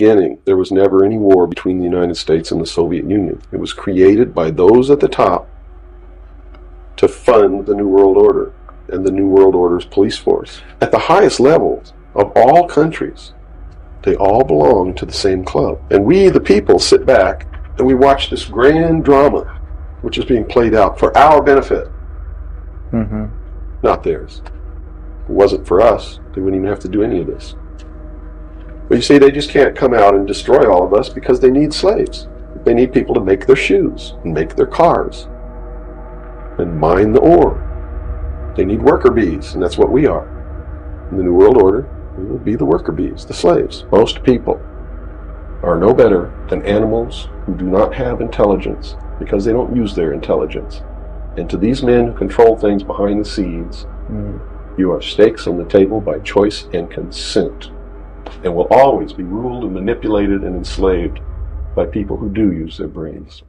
beginning, there was never any war between the United States and the Soviet Union. It was created by those at the top to fund the New World Order and the New World Order's police force. At the highest levels of all countries, they all belong to the same club. And we, the people, sit back and we watch this grand drama which is being played out for our benefit, not theirs. If it wasn't for us, they wouldn't even have to do any of this. But you see, they just can't come out and destroy all of us because they need slaves. They need people to make their shoes and make their cars and mine the ore. They need worker bees, and that's what we are. In the New World Order, we will be the worker bees, the slaves. Most people are no better than animals who do not have intelligence because they don't use their intelligence. And to these men who control things behind the scenes, you are stakes on the table by choice and consent, and will always be ruled and manipulated and enslaved by people who do use their brains.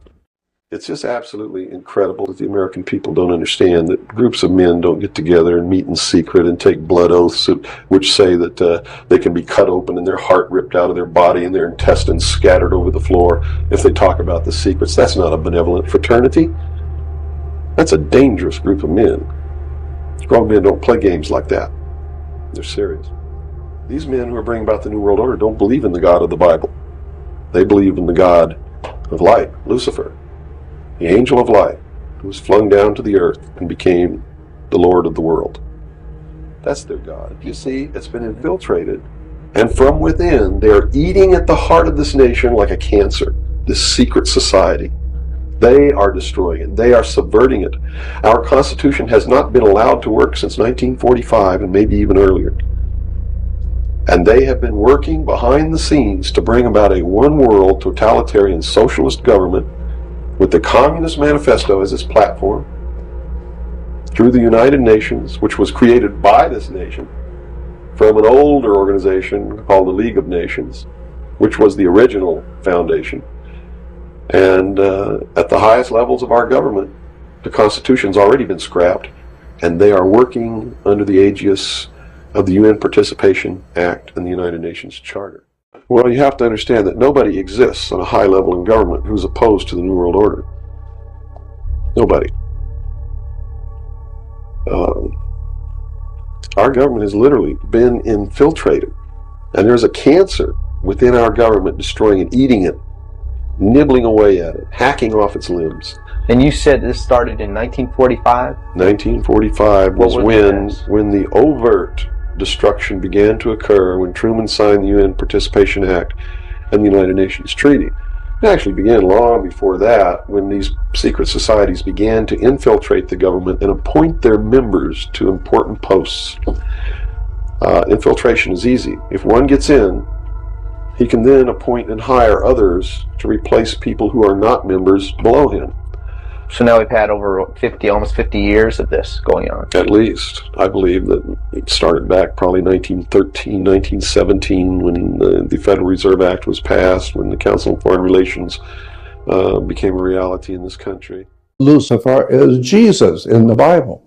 It's just absolutely incredible that the American people don't understand that groups of men don't get together and meet in secret and take blood oaths which say that they can be cut open and their heart ripped out of their body and their intestines scattered over the floor if they talk about the secrets. That's not a benevolent fraternity. That's a dangerous group of men. Grown men don't play games like that. They're serious. These men who are bringing about the New World Order don't believe in the God of the Bible. They believe in the God of light, Lucifer, the angel of light, who was flung down to the earth and became the Lord of the world. That's their God. You see, it's been infiltrated, and from within, they are eating at the heart of this nation like a cancer, this secret society. They are destroying it. They are subverting it. Our Constitution has not been allowed to work since 1945 and maybe even earlier. And they have been working behind the scenes to bring about a one-world totalitarian socialist government with the Communist Manifesto as its platform through the United Nations, which was created by this nation from an older organization called the League of Nations, which was the original foundation. And at the highest levels of our government, the Constitution's already been scrapped, and they are working under the aegis of the UN Participation Act and the United Nations Charter. Well, you have to understand that nobody exists on a high level in government who's opposed to the New World Order. Nobody. Our government has literally been infiltrated, and there's a cancer within our government destroying it, eating it, nibbling away at it, hacking off its limbs. And you said this started in 1945? 1945 was when the overt destruction began to occur, when Truman signed the UN Participation Act and the United Nations Treaty. It actually began long before that, when these secret societies began to infiltrate the government and appoint their members to important posts. Infiltration is easy. If one gets in, he can then appoint and hire others to replace people who are not members below him. So now we've had over almost 50 years of this going on. At least. I believe that it started back probably 1913, 1917, when the Federal Reserve Act was passed, when the Council on Foreign Relations became a reality in this country. Lucifer is Jesus in the Bible.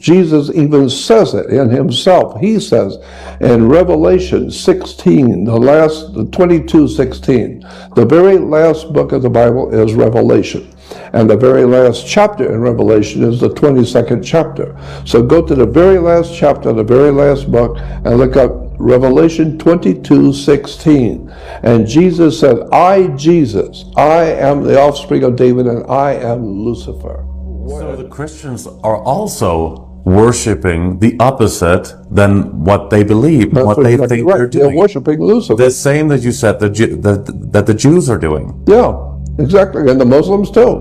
Jesus even says it in himself. He says in Revelation 16, the 22:16, the very last book of the Bible is Revelation. And the very last chapter in Revelation is the 22nd chapter. So go to the very last chapter, the very last book, and look up Revelation 22:16. And Jesus said, I, Jesus, I am the offspring of David, and I am Lucifer. So the Christians are also worshiping the opposite than what they believe, what they think they're doing. They're worshiping Lucifer. The same that you said that the Jews are doing. Yeah, exactly, and the Muslims too.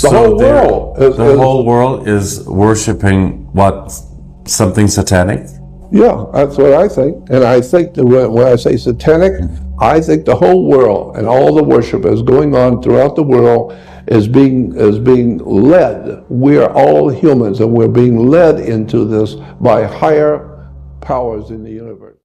The whole world is worshiping what? Something satanic? Yeah, that's what I think. And I think that when I say satanic, I think the whole world and all the worship is going on throughout the world is being led. We are all humans, and we're being led into this by higher powers in the universe.